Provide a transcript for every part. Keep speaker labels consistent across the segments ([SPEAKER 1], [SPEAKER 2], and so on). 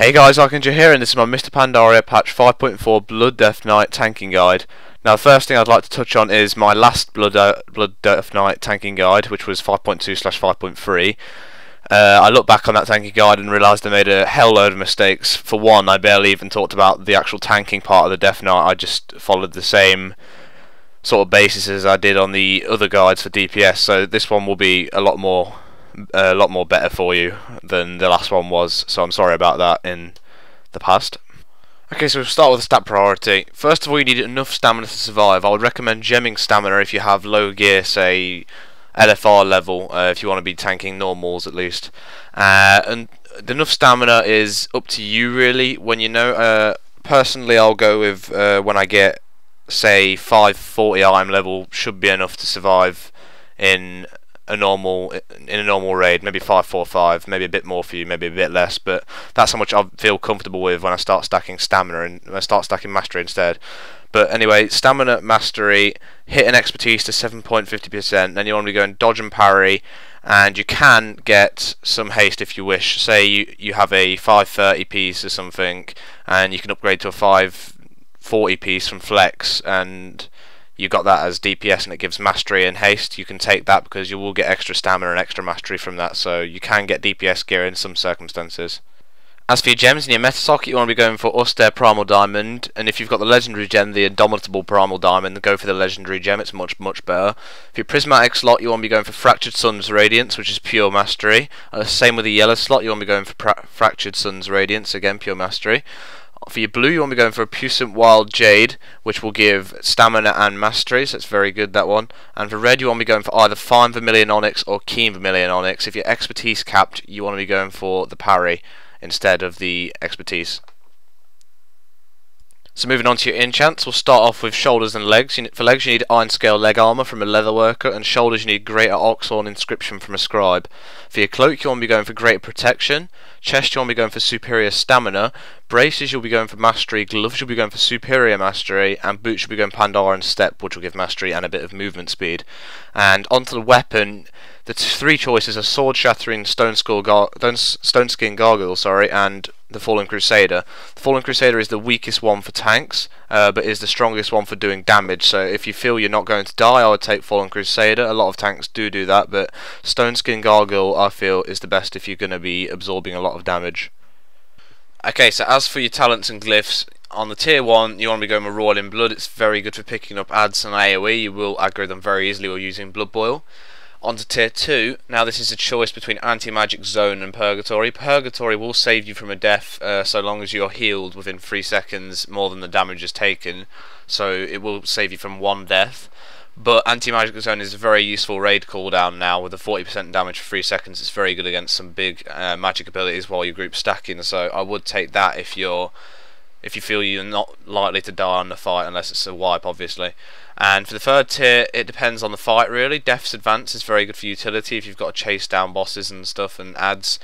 [SPEAKER 1] Hey guys, Archangel here, and this is my Mr. Pandaria patch 5.4 Blood Deathknight tanking guide. Now the first thing I'd like to touch on is my last Blood Deathknight tanking guide, which was 5.2/5.3. I looked back on that tanking guide and realised I made a hell load of mistakes. For one, I barely even talked about the actual tanking part of the Death Knight. I just followed the same sort of basis as I did on the other guides for DPS, so this one will be a lot more better for you than the last one was, so I'm sorry about that in the past. Okay, so we'll start with the stat priority. First of all, you need enough stamina to survive. I would recommend gemming stamina if you have low gear, say LFR level, if you want to be tanking normals at least. And enough stamina is up to you really. When you know, personally I'll go with when I get say 540 IM level should be enough to survive in a normal raid, maybe 545, maybe a bit more for you, maybe a bit less, but that's how much I feel comfortable with when I start stacking stamina and when I start stacking mastery instead. But anyway, stamina mastery, hit an expertise to 7.50%, then you want to be going dodge and parry, and you can get some haste if you wish. Say you have a 530 piece or something, and you can upgrade to a 540 piece from flex, and you got that as DPS and it gives mastery and haste. You can take that because you will get extra stamina and extra mastery from that, so you can get DPS gear in some circumstances. As for your gems in your meta socket, you want to be going for austere primal diamond, and if you've got the legendary gem, the indomitable primal diamond, then go for the legendary gem. It's much better. For your prismatic slot, you want to be going for fractured sun's radiance, which is pure mastery. Same with the yellow slot, you want to be going for fractured sun's radiance, again pure mastery. For your blue, you want to be going for a puissant wild jade, which will give stamina and mastery, so it's very good, that one. And for red, you want to be going for either fine vermilion onyx or keen vermilion onyx. If you're expertise capped, you want to be going for the parry instead of the expertise. So moving on to your enchants, we'll start off with shoulders and legs. For legs you need iron scale leg armor from a leatherworker, and shoulders you need greater oxhorn inscription from a scribe. For your cloak you want to be going for greater protection, chest you want to be going for superior stamina, braces you'll be going for mastery, gloves you'll be going for superior mastery, and boots you'll be going Pandaria and step, which will give mastery and a bit of movement speed. And onto the weapon, the three choices are sword shattering, stone skin gargoyle, and the Fallen Crusader. The Fallen Crusader is the weakest one for tanks, but is the strongest one for doing damage. So if you feel you're not going to die, I would take Fallen Crusader. A lot of tanks do that, but Stone Skin Gargoyle I feel is the best if you're going to be absorbing a lot of damage. Okay, so as for your talents and glyphs, on the tier 1 you want to be going with Roiling Blood. It's very good for picking up adds and AOE. You will aggro them very easily while using Blood Boil. On to tier 2, now this is a choice between Anti-Magic Zone and Purgatory. Purgatory will save you from a death so long as you're healed within 3 seconds more than the damage is taken, so it will save you from 1 death. But Anti-Magic Zone is a very useful raid cooldown now with a 40% damage for 3 seconds. It's very good against some big magic abilities while you're group stacking, so I would take that if you feel you're not likely to die on the fight, unless it's a wipe obviously. And for the third tier, it depends on the fight really. Death's Advance is very good for utility if you've got to chase down bosses and stuff and adds.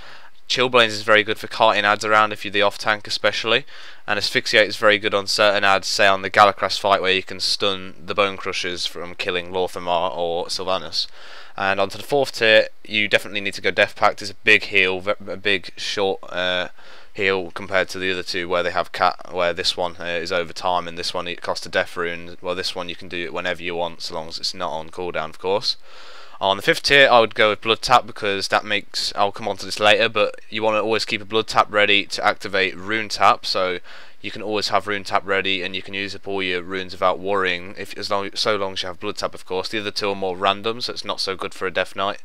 [SPEAKER 1] Chillblains is very good for carting adds around if you're the off tank especially. And Asphyxiate is very good on certain adds, say on the Galacras fight where you can stun the Bone Crushers from killing Lorthamar or Sylvanas. And onto the fourth tier, you definitely need to go Death Pact. It's a big heal, a big short heal compared to the other two where they have where this one is over time and this one it costs a death rune. Well, this one you can do it whenever you want so long as it's not on cooldown, of course. On the 5th tier I would go with Blood Tap because that makes, I'll come on to this later, but you want to always keep a Blood Tap ready to activate Rune Tap, so you can always have Rune Tap ready and you can use up all your runes without worrying, so long as you have Blood Tap, of course. The other two are more random, so it's not so good for a Death Knight.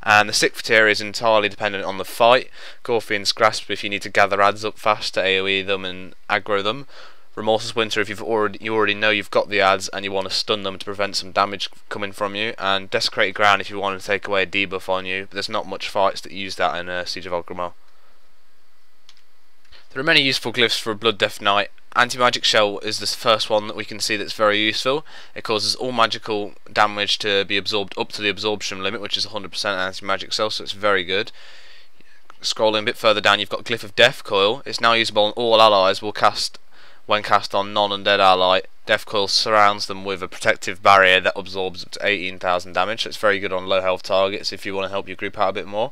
[SPEAKER 1] And the 6th tier is entirely dependent on the fight. Gorfian's Grasp if you need to gather adds up fast to AoE them and aggro them. Remorseless Winter if you already know you've got the adds and you want to stun them to prevent some damage coming from you. And Desecrated Ground if you want to take away a debuff on you, but there's not much fights that use that in Siege of Orgrimmar. There are many useful glyphs for a Blood Death Knight. Anti-Magic Shell is the first one that we can see that's very useful. It causes all magical damage to be absorbed up to the absorption limit, which is 100% Anti-Magic Shell, so it's very good. Scrolling a bit further down, you've got Glyph of Death Coil. It's now usable on all allies. Will cast When cast on non-undead ally, Death Coil surrounds them with a protective barrier that absorbs up to 18,000 damage, so it's very good on low health targets if you want to help your group out a bit more.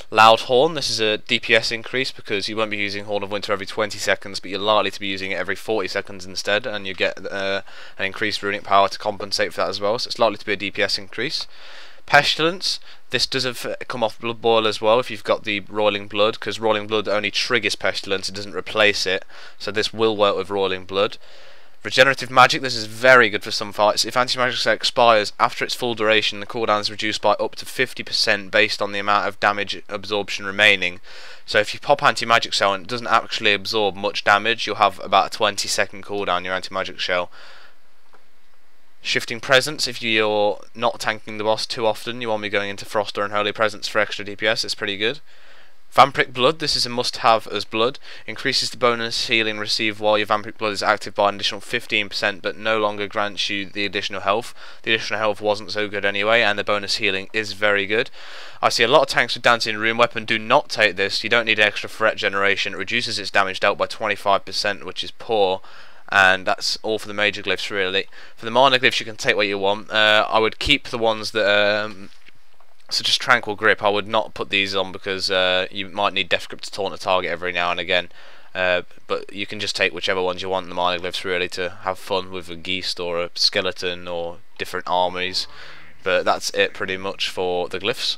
[SPEAKER 1] Loud Horn, this is a DPS increase because you won't be using Horn of Winter every 20 seconds, but you're likely to be using it every 40 seconds instead, and you get an increased runic power to compensate for that as well, so it's likely to be a DPS increase. Pestilence, this does come off Blood Boil as well if you've got the Roiling Blood, because Roiling Blood only triggers Pestilence, it doesn't replace it, so this will work with Roiling Blood. Regenerative Magic, this is very good for some fights. If anti-magic cell expires after its full duration, the cooldown is reduced by up to 50% based on the amount of damage absorption remaining. So if you pop anti-magic cell and it doesn't actually absorb much damage, you'll have about a 20-second cooldown your anti-magic shell. Shifting Presence, if you're not tanking the boss too often, you won't be going into Frost or Unholy Presence for extra DPS, it's pretty good. Vampiric Blood, this is a must-have as blood. Increases the bonus healing received while your Vampiric Blood is active by an additional 15%, but no longer grants you the additional health. The additional health wasn't so good anyway, and the bonus healing is very good. I see a lot of tanks with Dancing Rune Weapon do not take this. You don't need extra threat generation. It reduces its damage dealt by 25%, which is poor. And that's all for the major glyphs really. For the minor glyphs you can take what you want. I would keep the ones that such as Tranquil Grip. I would not put these on because you might need Death Grip to taunt a target every now and again. But you can just take whichever ones you want in the minor glyphs really to have fun with a Geist or a Skeleton or different armies. But that's it pretty much for the glyphs.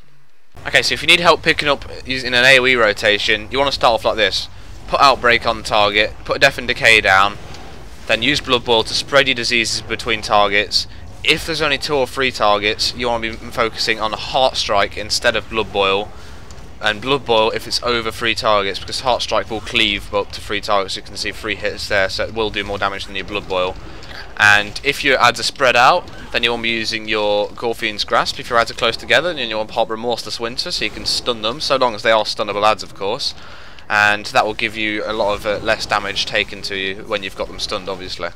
[SPEAKER 1] Okay, so if you need help picking up using an AOE rotation, you want to start off like this. Put Outbreak on the target, put Death and Decay down, then use Blood Boil to spread your diseases between targets. If there's only 2 or 3 targets, you want to be focusing on Heart Strike instead of Blood Boil. And Blood Boil if it's over 3 targets, because Heart Strike will cleave up to 3 targets. You can see 3 hits there, so it will do more damage than your Blood Boil. And if your ads are spread out, then you want to be using your Gorfian's Grasp. If your ads are close together, then you want to pop Remorseless Winter, so you can stun them, so long as they are stunnable ads, of course. And that will give you a lot of less damage taken to you when you've got them stunned, obviously.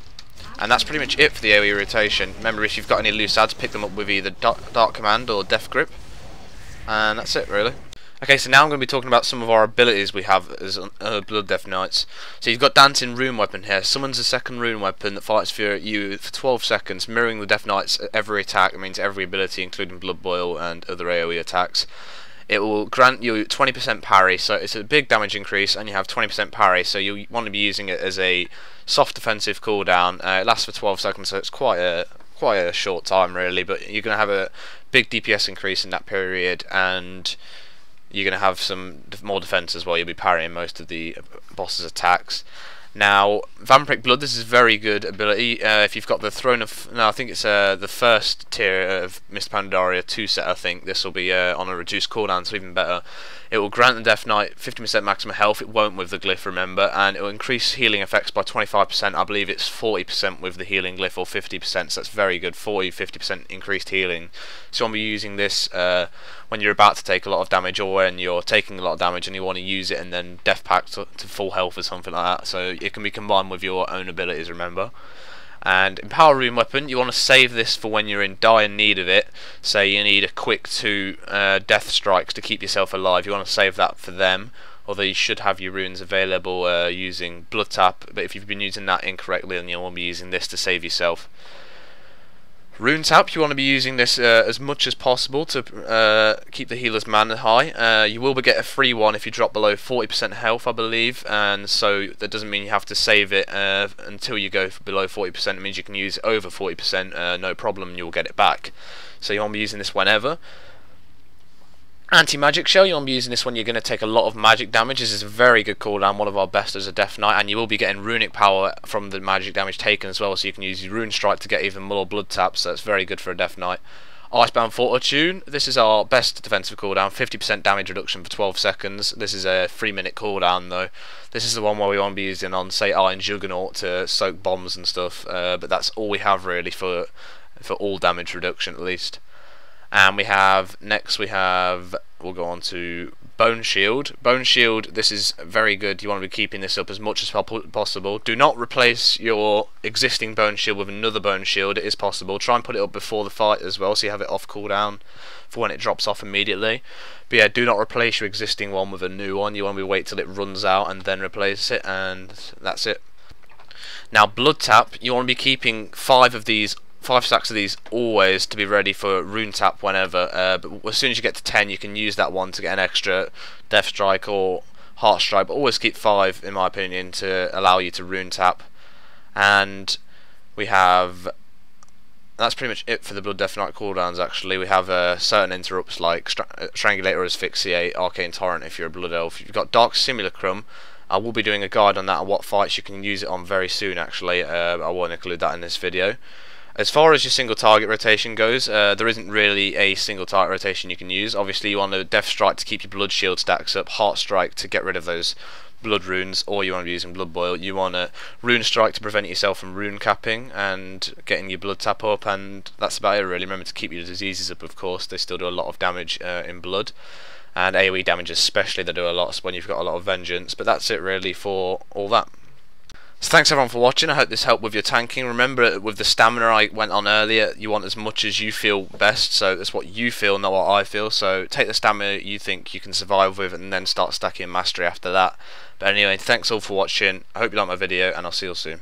[SPEAKER 1] And that's pretty much it for the AOE rotation. Remember, if you've got any loose ads, pick them up with either Dark Command or Death Grip. And that's it, really. Okay, so now I'm going to be talking about some of our abilities we have as Blood Deathknights. So you've got Dancing Rune Weapon here. Summons a second rune weapon that fights for you for 12 seconds, mirroring the Deathknight's every attack. It means every ability, including Blood Boil and other AOE attacks. It will grant you 20% parry, so it's a big damage increase, and you have 20% parry, so you want to be using it as a soft defensive cooldown. It lasts for 12 seconds, so it's quite a short time really, but you're going to have a big DPS increase in that period, and you're going to have some more defense as well. You'll be parrying most of the boss's attacks. Now, Vampiric Blood, this is a very good ability. If you've got the Throne of... No, I think it's the first tier of Mr. Pandaria 2 set, I think. This will be on a reduced cooldown, so even better. It will grant the Death Knight 50% maximum health. It won't with the glyph, remember. And it will increase healing effects by 25%. I believe it's 40% with the healing glyph, or 50%, so that's very good. 40-50% increased healing. So you'll be using this when you're about to take a lot of damage, or when you're taking a lot of damage and you want to use it and then Death Pack to full health or something like that. So it can be combined with your own abilities, remember. And Empower Rune Weapon, you want to save this for when you're in dire need of it. Say you need a quick 2 Death Strikes to keep yourself alive, you want to save that for them. Although you should have your runes available using Blood Tap, but if you've been using that incorrectly, then you'll want to be using this to save yourself. Rune Tap, you want to be using this as much as possible to keep the healer's mana high. You will get a free one if you drop below 40% health, I believe, and so that doesn't mean you have to save it until you go below 40%. It means you can use over 40%, no problem, and you'll get it back. So you want to be using this whenever. Anti-Magic Shell, you want to be using this when you're going to take a lot of magic damage. This is a very good cooldown, one of our best as a Death Knight, and you will be getting runic power from the magic damage taken as well, so you can use your Rune Strike to get even more Blood Taps, so that's very good for a Death Knight. Icebound Fortitude, this is our best defensive cooldown, 50% damage reduction for 12 seconds. This is a 3-minute cooldown though. This is the one where we want to be using on, say, Iron Juggernaut to soak bombs and stuff, but that's all we have really for all damage reduction at least. And we'll go on to Bone Shield. Bone Shield, this is very good. You want to be keeping this up as much as possible. Do not replace your existing Bone Shield with another Bone Shield. It is possible. Try and put it up before the fight as well, so you have it off cooldown for when it drops off immediately. But yeah, do not replace your existing one with a new one. You want to wait till it runs out and then replace it, and that's it. Now blood tap, you want to be keeping 5 stacks of these always to be ready for rune tap whenever, but as soon as you get to 10 you can use that one to get an extra death strike or heart strike, but always keep 5 in my opinion to allow you to rune tap. And we have, that's pretty much it for the Blood Deathknight cooldowns actually. We have certain interrupts like Strangulate or Asphyxiate, Arcane Torrent if you're a Blood Elf. You've got Dark Simulacrum. I will be doing a guide on that and what fights you can use it on very soon actually. I won't include that in this video. As far as your single target rotation goes, there isn't really a single target rotation you can use. Obviously you want a Death Strike to keep your Blood Shield stacks up, Heart Strike to get rid of those blood runes, or you want to be using Blood Boil. You want a Rune Strike to prevent yourself from rune capping and getting your blood tap up, and that's about it really. Remember to keep your diseases up, of course, they still do a lot of damage in blood, and AoE damage especially, they do a lot when you've got a lot of vengeance. But that's it really for all that. So thanks everyone for watching. I hope this helped with your tanking. Remember, with the stamina I went on earlier, you want as much as you feel best, so that's what you feel, not what I feel. So take the stamina you think you can survive with and then start stacking mastery after that. But anyway, thanks all for watching. I hope you liked my video and I'll see you all soon.